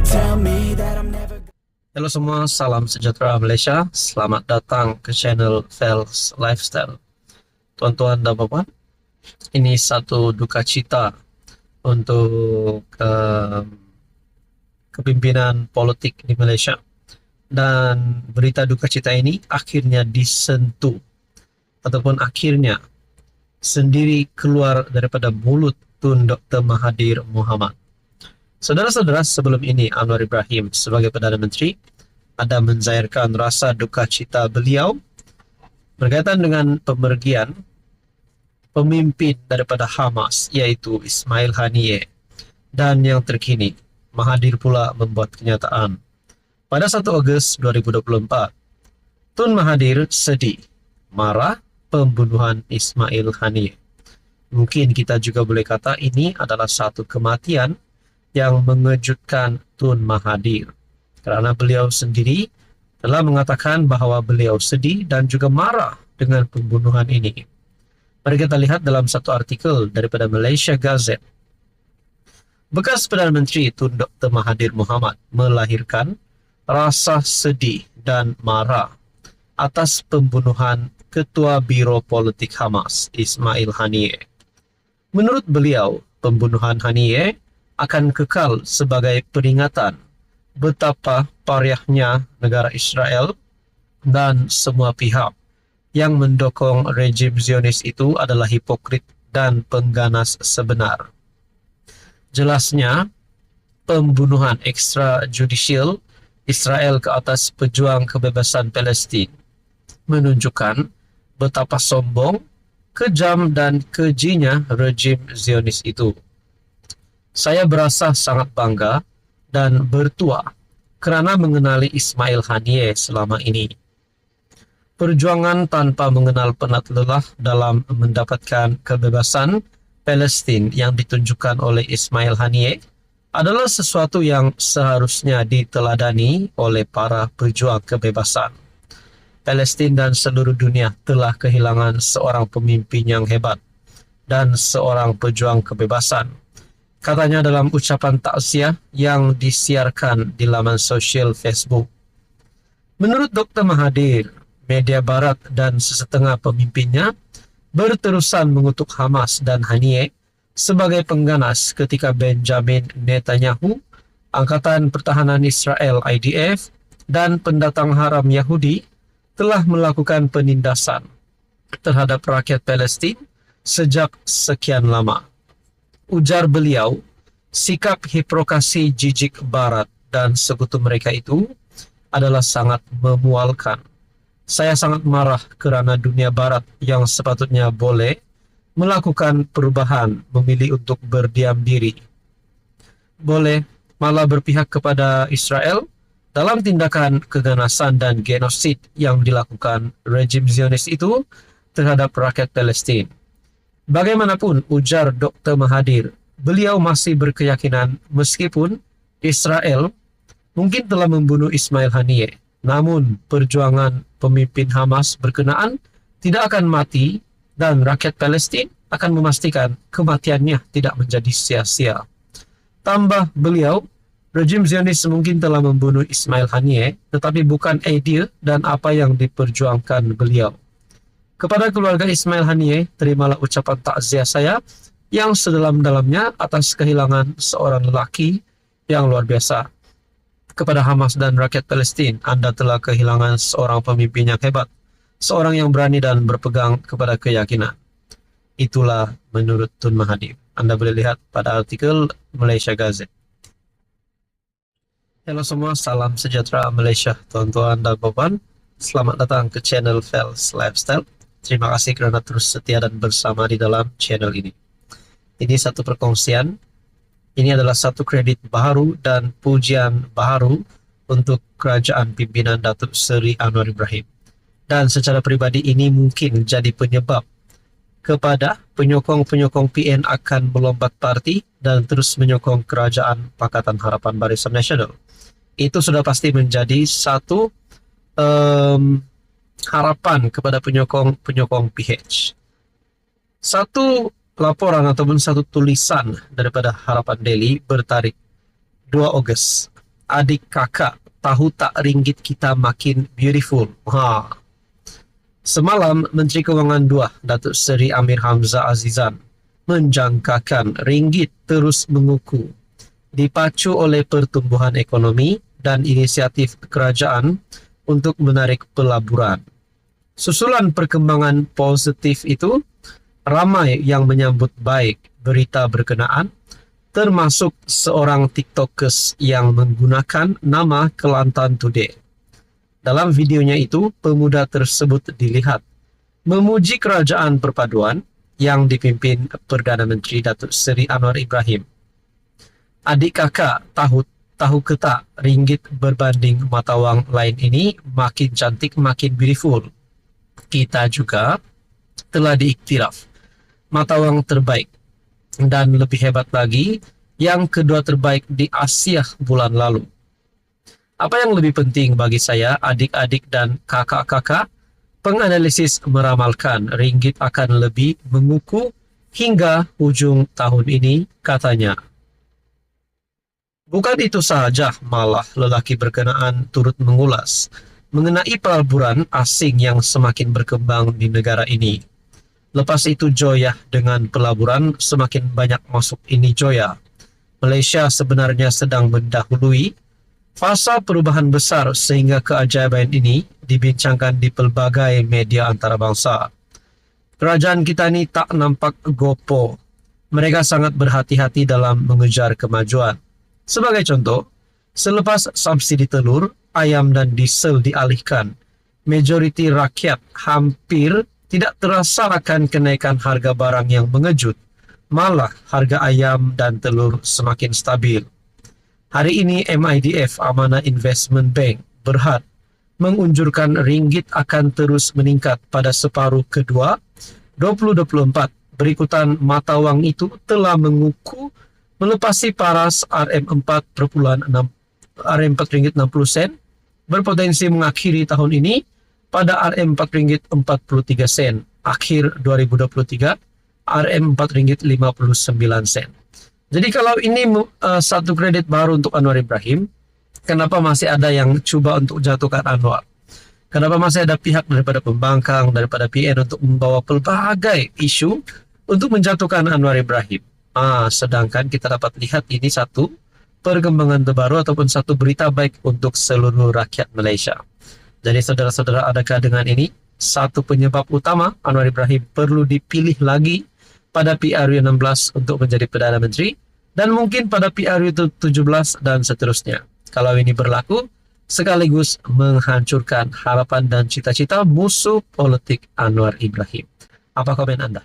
tell me that I'm never. Halo semua, salam sejahtera Malaysia. Selamat datang ke channel Fels Lifestyle. Tuan-tuan dan puan, ini satu duka cita untuk kepimpinan politik di Malaysia. Dan berita duka cita ini akhirnya disentuh ataupun akhirnya sendiri keluar daripada mulut Tun Dr. Mahathir Mohamad. Saudara-saudara, sebelum ini Anwar Ibrahim sebagai Perdana Menteri ada menzairkan rasa duka cita beliau berkaitan dengan pemergian pemimpin daripada Hamas, yaitu Ismail Haniyeh. Dan yang terkini, Mahathir pula membuat kenyataan. Pada 1 Ogos 2024, Tun Mahathir sedih, marah pembunuhan Ismail Haniyeh. Mungkin kita juga boleh kata ini adalah satu kematian yang mengejutkan Tun Mahathir, kerana beliau sendiri telah mengatakan bahawa beliau sedih dan juga marah dengan pembunuhan ini. Mari kita lihat dalam satu artikel daripada Malaysia Gazette. Bekas Perdana Menteri Tun Dr. Mahathir Mohamad melahirkan rasa sedih dan marah atas pembunuhan Ketua Biro Politik Hamas, Ismail Haniyeh. Menurut beliau, pembunuhan Haniyeh akan kekal sebagai peringatan betapa payahnya negara Israel dan semua pihak yang mendukung rejim Zionis itu adalah hipokrit dan pengganas sebenar. Jelasnya, pembunuhan extrajudicial Israel ke atas pejuang kebebasan Palestin menunjukkan betapa sombong, kejam dan kejinya rejim Zionis itu. Saya berasa sangat bangga dan bertuah kerana mengenali Ismail Haniyeh selama ini. Perjuangan tanpa mengenal penat lelah dalam mendapatkan kebebasan Palestin yang ditunjukkan oleh Ismail Haniyeh adalah sesuatu yang seharusnya diteladani oleh para pejuang kebebasan. Palestin dan seluruh dunia telah kehilangan seorang pemimpin yang hebat dan seorang pejuang kebebasan, katanya dalam ucapan takziah yang disiarkan di laman sosial Facebook. Menurut Dr. Mahathir, media barat dan sesetengah pemimpinnya berterusan mengutuk Hamas dan Haniyeh sebagai pengganas ketika Benjamin Netanyahu, Angkatan Pertahanan Israel IDF, dan pendatang haram Yahudi telah melakukan penindasan terhadap rakyat Palestin sejak sekian lama. Ujar beliau, sikap hiprokrasi jijik Barat dan sekutu mereka itu adalah sangat memualkan. Saya sangat marah kerana dunia Barat yang sepatutnya boleh melakukan perubahan memilih untuk berdiam diri, boleh malah berpihak kepada Israel dalam tindakan keganasan dan genosid yang dilakukan rejim Zionis itu terhadap rakyat Palestin. Bagaimanapun, ujar Dr. Mahathir, beliau masih berkeyakinan meskipun Israel mungkin telah membunuh Ismail Haniyeh, namun perjuangan pemimpin Hamas berkenaan tidak akan mati dan rakyat Palestin akan memastikan kematiannya tidak menjadi sia-sia. Tambah beliau, rejim Zionis mungkin telah membunuh Ismail Haniyeh, tetapi bukan idea dan apa yang diperjuangkan beliau. Kepada keluarga Ismail Haniyeh, terimalah ucapan takziah saya yang sedalam-dalamnya atas kehilangan seorang lelaki yang luar biasa. Kepada Hamas dan rakyat Palestin, Anda telah kehilangan seorang pemimpin yang hebat, seorang yang berani dan berpegang kepada keyakinan. Itulah menurut Tun Mahathir. Anda boleh lihat pada artikel Malaysia Gazette. Halo semua, salam sejahtera Malaysia, tuan-tuan dan puan. Selamat datang ke channel Fels Lifestyle. Terima kasih kerana terus setia dan bersama di dalam channel ini. Ini satu perkongsian. Ini adalah satu kredit baru dan pujian baru untuk kerajaan pimpinan Datuk Seri Anwar Ibrahim. Dan secara peribadi ini mungkin jadi penyebab kepada penyokong-penyokong PN akan melompat parti dan terus menyokong kerajaan Pakatan Harapan Barisan Nasional. Itu sudah pasti menjadi satu harapan kepada penyokong PH. Satu laporan ataupun satu tulisan daripada Harapan Daily bertarikh 2 Ogos adik kakak, tahu tak ringgit kita makin beautiful. Semalam, Menteri Kewangan 2, Datuk Seri Amir Hamzah Azizan, menjangkakan ringgit terus menguku, dipacu oleh pertumbuhan ekonomi dan inisiatif kerajaan untuk menarik pelaburan. Susulan perkembangan positif itu, ramai yang menyambut baik berita berkenaan, termasuk seorang TikTokers yang menggunakan nama Kelantan Today. Dalam videonya itu, pemuda tersebut dilihat memuji kerajaan perpaduan yang dipimpin Perdana Menteri Datuk Seri Anwar Ibrahim. Adik kakak, tahu ke tak ringgit berbanding mata wang lain ini makin cantik, makin beautiful. Kita juga telah diiktiraf mata wang terbaik, dan lebih hebat lagi, yang kedua terbaik di Asia bulan lalu. Apa yang lebih penting bagi saya, adik-adik dan kakak-kakak, penganalisis meramalkan ringgit akan lebih menguku hingga ujung tahun ini, katanya. Bukan itu sahaja, malah lelaki berkenaan turut mengulas mengenai pelaburan asing yang semakin berkembang di negara ini. Lepas itu joyah dengan pelaburan semakin banyak masuk ini joyah. Malaysia sebenarnya sedang mendahului fasa perubahan besar sehingga keajaiban ini dibincangkan di pelbagai media antarabangsa. Kerajaan kita ni tak nampak gopoh. Mereka sangat berhati-hati dalam mengejar kemajuan. Sebagai contoh, selepas subsidi telur, ayam dan diesel dialihkan, majoriti rakyat hampir tidak terasa akan kenaikan harga barang yang mengejut. Malah harga ayam dan telur semakin stabil. Hari ini MIDF, Amanah Investment Bank, Berhad, mengunjurkan ringgit akan terus meningkat pada separuh kedua 2024. Berikutan mata wang itu telah menguku melepasi paras RM4.60 berpotensi mengakhiri tahun ini pada RM4.43 akhir 2023, RM4.59. Jadi kalau ini satu kredit baru untuk Anwar Ibrahim, kenapa masih ada yang cuba untuk jatuhkan Anwar? Kenapa masih ada pihak daripada pembangkang, daripada PN untuk membawa pelbagai isu untuk menjatuhkan Anwar Ibrahim? Sedangkan kita dapat lihat ini satu perkembangan terbaru ataupun satu berita baik untuk seluruh rakyat Malaysia. Jadi saudara-saudara, adakah dengan ini satu penyebab utama Anwar Ibrahim perlu dipilih lagi pada PRU 16 untuk menjadi Perdana Menteri dan mungkin pada PRU 17 dan seterusnya? Kalau ini berlaku, sekaligus menghancurkan harapan dan cita-cita musuh politik Anwar Ibrahim. Apa komen Anda?